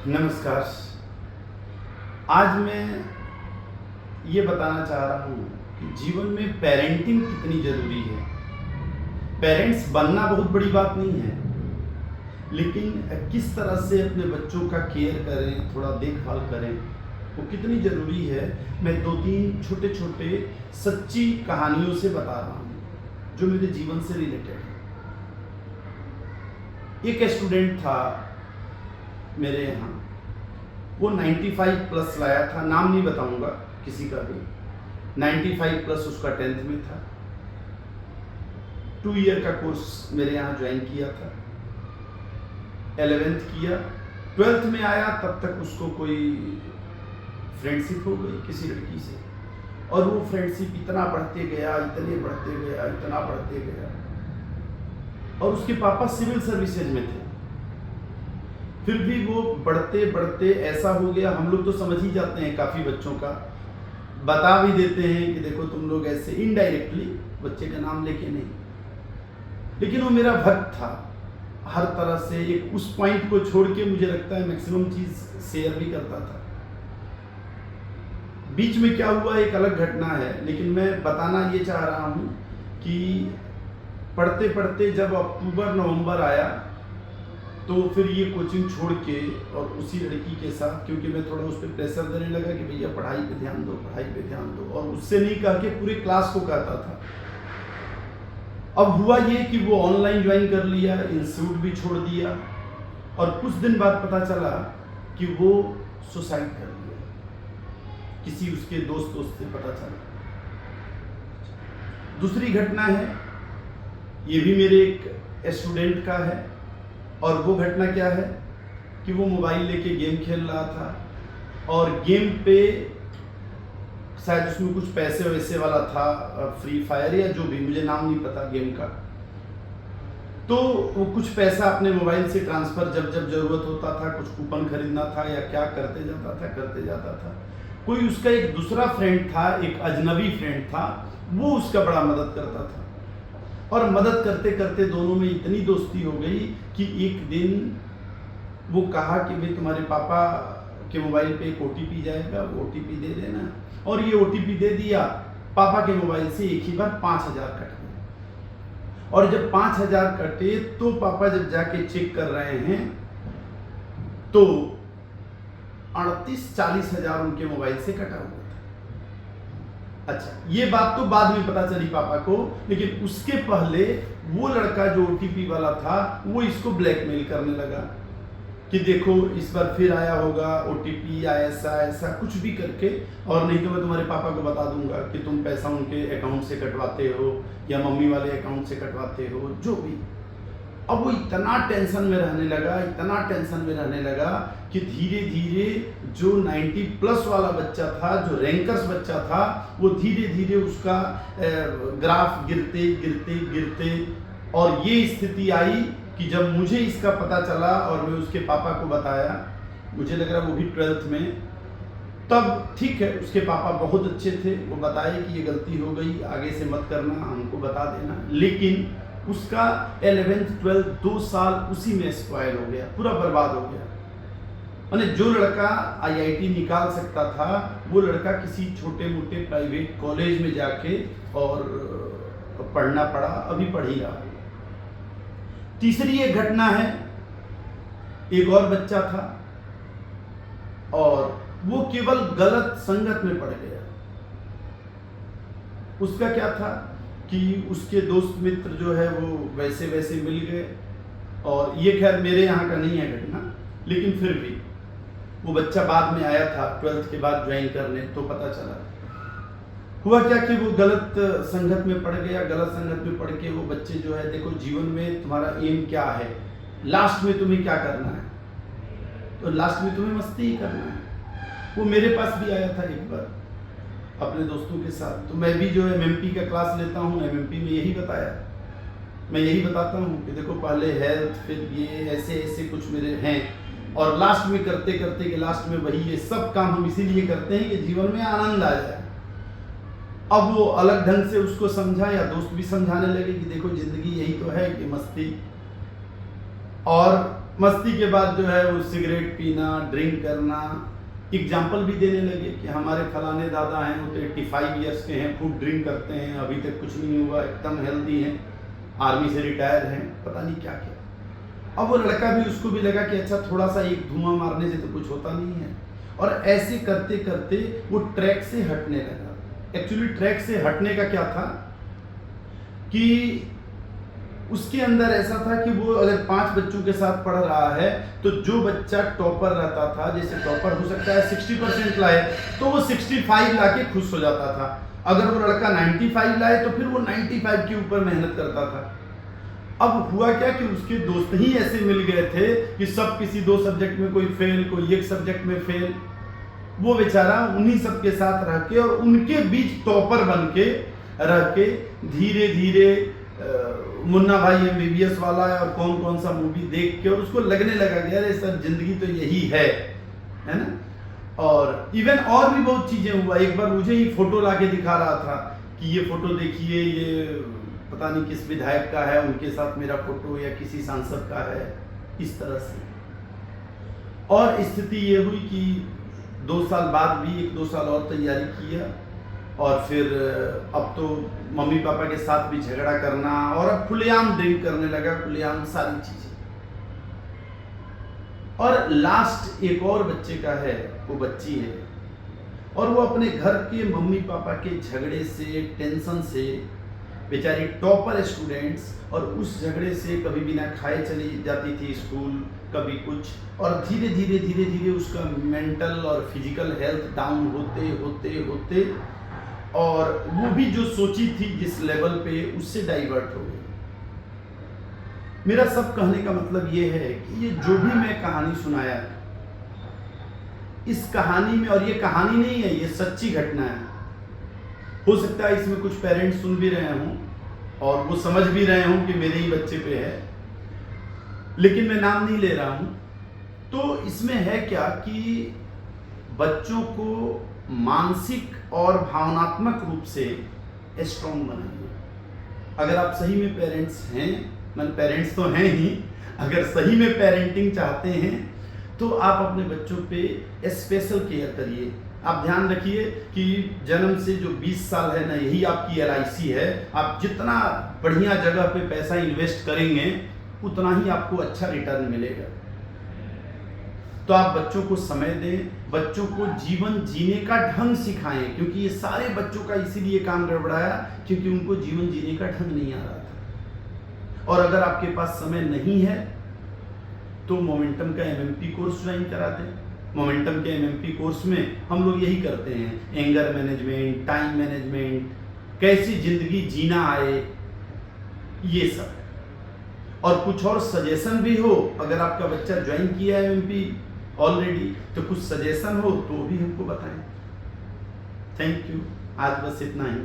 नमस्कार। आज मैं ये बताना चाह रहा हूँ कि जीवन में पेरेंटिंग कितनी ज़रूरी है। पेरेंट्स बनना बहुत बड़ी बात नहीं है, लेकिन किस तरह से अपने बच्चों का केयर करें, थोड़ा देखभाल करें, वो कितनी ज़रूरी है। मैं 2-3 छोटे-छोटे सच्ची कहानियों से बता रहा हूँ, जो मेरे जीवन से रिलेटेड है। एक स्टूडेंट था मेरे यहाँ, वो 95 प्लस लाया था, नाम नहीं बताऊंगा किसी का भी। 95 प्लस उसका 10th में था। 2 ईयर का कोर्स मेरे यहाँ ज्वाइन किया था, 11th किया, 12th में आया, तब तक उसको कोई फ्रेंडशिप हो गई किसी लड़की से, और वो फ्रेंडशिप इतना बढ़ते गया, इतने बढ़ते गया, इतना बढ़ते गया, और उसके पापा सिविल सर्विसेज में थे। फिर भी वो बढ़ते बढ़ते ऐसा हो गया, हम लोग तो समझ ही जाते हैं, काफ़ी बच्चों का बता भी देते हैं कि देखो तुम लोग ऐसे, इनडायरेक्टली, बच्चे का नाम लेके नहीं। लेकिन वो मेरा भक्त था हर तरह से। एक उस पॉइंट को छोड़ के मुझे लगता है मैक्सिमम चीज़ शेयर भी करता था। बीच में क्या हुआ एक अलग घटना है, लेकिन मैं बताना ये चाह रहा हूँ कि पढ़ते पढ़ते जब अक्टूबर नवंबर आया, तो फिर ये कोचिंग छोड़ के और उसी लड़की के साथ, क्योंकि मैं थोड़ा उस पर प्रेशर देने लगा कि भैया पढ़ाई पे ध्यान दो, पढ़ाई पे ध्यान दो, और उससे नहीं कह के पूरे क्लास को कहता था। अब हुआ ये कि वो ऑनलाइन ज्वाइन कर लिया, इंस्टीट्यूट भी छोड़ दिया, और कुछ दिन बाद पता चला कि वो सुसाइड कर लिया। किसी उसके दोस्त से पता चला। दूसरी घटना है, ये भी मेरे एक स्टूडेंट का है, और वो घटना क्या है कि वो मोबाइल लेके गेम खेल रहा था, और गेम पे शायद उसमें कुछ पैसे वैसे वाला था, फ्री फायर या जो भी, मुझे नाम नहीं पता गेम का। तो वो कुछ पैसा अपने मोबाइल से ट्रांसफ़र जब जब ज़रूरत होता था, कुछ कूपन खरीदना था या क्या, करते जाता था। कोई उसका एक दूसरा फ्रेंड था, एक अजनबी फ्रेंड था, वो उसका बड़ा मदद करता था, और मदद करते करते दोनों में इतनी दोस्ती हो गई कि एक दिन वो कहा कि भाई तुम्हारे पापा के मोबाइल पे एक OTP जाएगा, वो OTP दे देना, और ये OTP दे दिया। पापा के मोबाइल से एक ही बार 5000 कट गए, और जब 5000 कटे तो पापा जब जाके चेक कर रहे हैं तो 38-40 हजार उनके मोबाइल से कटा हुआ था। अच्छा, ये बात तो बाद में पता चली पापा को, लेकिन उसके पहले वो लड़का जो OTP वाला था, वो इसको ब्लैकमेल करने लगा कि देखो इस बार फिर आया होगा OTP या ऐसा ऐसा कुछ भी करके, और नहीं तो मैं तुम्हारे पापा को बता दूंगा कि तुम पैसा उनके अकाउंट से कटवाते हो या मम्मी वाले अकाउंट से कटवाते हो, जो भी। अब वो इतना टेंशन में रहने लगा, इतना टेंशन में रहने लगा कि धीरे धीरे जो 90 प्लस वाला बच्चा था, जो रैंकर्स बच्चा था, वो धीरे धीरे उसका ग्राफ गिरते गिरते गिरते, और ये स्थिति आई कि जब मुझे इसका पता चला और मैं उसके पापा को बताया, मुझे लग रहा वो भी 12th में, तब ठीक है, उसके पापा बहुत अच्छे थे, वो बताए कि ये गलती हो गई, आगे से मत करना, हमको बता देना। लेकिन उसका 11th 12th 2 साल उसी में स्पॉइल हो गया, पूरा बर्बाद हो गया। माने जो लड़का IIT निकाल सकता था, वो लड़का किसी छोटे मोटे प्राइवेट कॉलेज में जाके और पढ़ना पड़ा, अभी पढ़ ही रहा है। तीसरी एक घटना है, एक और बच्चा था, और वो केवल गलत संगत में पड़ गया। उसका क्या था कि उसके दोस्त मित्र जो है वो वैसे वैसे मिल गए, और ये खैर मेरे यहाँ का नहीं है घटना, लेकिन फिर भी वो बच्चा बाद में आया था 12th के बाद ज्वाइन करने, तो पता चला। हुआ क्या कि वो गलत संगत में पड़ गया। गलत संगत में पड़ के वो बच्चे जो है, देखो जीवन में तुम्हारा एम क्या है, लास्ट में तुम्हें क्या करना है, तो लास्ट में तुम्हें मस्ती ही करना है। वो मेरे पास भी आया था एक बार अपने दोस्तों के साथ, तो मैं भी जो है MMP का क्लास लेता हूँ, MMP में यही बताया, मैं यही बताता हूँ कि देखो पहले हेल्थ, फिर ये ऐसे ऐसे कुछ मेरे हैं, और लास्ट में करते करते कि लास्ट में वही, ये सब काम हम इसीलिए करते हैं कि जीवन में आनंद आ जाए। अब वो अलग ढंग से उसको समझा, या दोस्त भी समझाने लगे कि देखो जिंदगी यही तो है कि मस्ती। और मस्ती के बाद जो है वो सिगरेट पीना, ड्रिंक करना। एग्जाम्पल भी देने लगे कि हमारे फलाने दादा हैं, वो तो 85 ईयर्स के हैं, खूब ड्रिंक करते हैं, अभी तक कुछ नहीं हुआ, एकदम हेल्दी हैं, आर्मी से रिटायर हैं, पता नहीं क्या क्या। अब वो लड़का भी, उसको भी लगा कि अच्छा थोड़ा सा एक धुआं मारने से तो कुछ होता नहीं है, और ऐसे करते करते वो ट्रैक से हटने लगा। एक्चुअली ट्रैक से हटने का क्या था कि उसके अंदर ऐसा था कि वो अगर 5 बच्चों के साथ पढ़ रहा है तो जो बच्चा टॉपर रहता था, जैसे टॉपर हो सकता है 60% लाए, तो वो 65 लाके खुश हो जाता था। अगर वो लड़का 95 लाए तो फिर वो 95 के ऊपर मेहनत करता था। अब हुआ क्या कि उसके दोस्त ही ऐसे मिल गए थे कि सब किसी 2 सब्जेक्ट में कोई फेल, कोई एक सब्जेक्ट में फेल। वो बेचारा उन्हीं सब के साथ रह के और उनके बीच टॉपर बन के रह के धीरे धीरे मुन्ना भाई MBBS वाला है और कौन कौन सा मूवी देख के, और उसको लगने लगा कि अरे सर जिंदगी तो यही है ना। और इवन और भी बहुत चीजें हुआ। एक बार मुझे ही फोटो लाके दिखा रहा था कि ये फोटो देखिए, ये पता नहीं किस विधायक का है, उनके साथ मेरा फोटो, या किसी सांसद का है, इस तरह से। और स्थिति ये हुई कि 2 साल बाद भी 1-2 साल और तैयारी किया, और फिर अब तो मम्मी पापा के साथ भी झगड़ा करना, और अब खुलेआम ड्रिंक करने लगा, खुलेआम सारी चीजें। और लास्ट एक और बच्चे का है, वो बच्ची है, और वो अपने घर के मम्मी पापा के झगड़े से, टेंशन से, बेचारी टॉपर स्टूडेंट्स, और उस झगड़े से कभी बिना खाए चली जाती थी स्कूल, कभी कुछ, और धीरे धीरे धीरे धीरे उसका मेंटल और फिजिकल हेल्थ डाउन होते होते होते, और वो भी जो सोची थी जिस लेवल पे, उससे डाइवर्ट हो गई। मेरा सब कहने का मतलब ये है कि ये जो भी मैं कहानी सुनाया, इस कहानी में, और ये कहानी नहीं है, ये सच्ची घटना है। हो सकता है इसमें कुछ पेरेंट्स सुन भी रहे हों और वो समझ भी रहे हों कि मेरे ही बच्चे पे है, लेकिन मैं नाम नहीं ले रहा हूं। तो इसमें है क्या कि बच्चों को मानसिक और भावनात्मक रूप से स्ट्रॉन्ग बनाइए। अगर आप सही में पेरेंट्स हैं, मतलब पेरेंट्स तो हैं ही, अगर सही में पेरेंटिंग चाहते हैं तो आप अपने बच्चों पे स्पेशल केयर करिए। आप ध्यान रखिए कि जन्म से जो 20 साल है ना, यही आपकी LIC है। आप जितना बढ़िया जगह पे पैसा इन्वेस्ट करेंगे उतना ही आपको अच्छा रिटर्न मिलेगा। तो आप बच्चों को समय दें, बच्चों को जीवन जीने का ढंग सिखाएं, क्योंकि ये सारे बच्चों का इसीलिए काम गड़बड़ाया क्योंकि उनको जीवन जीने का ढंग नहीं आ रहा था। और अगर आपके पास समय नहीं है तो मोमेंटम का MMP कोर्स ज्वाइन करा दें। मोमेंटम के MMP कोर्स में हम लोग यही करते हैं, एंगर मैनेजमेंट, टाइम मैनेजमेंट, कैसी जिंदगी जीना आए, ये सब। और कुछ और सजेशन भी हो, अगर आपका बच्चा ज्वाइन किया है MMP ऑलरेडी, तो कुछ सजेशन हो तो भी हमको बताएं। थैंक यू, आज बस इतना ही।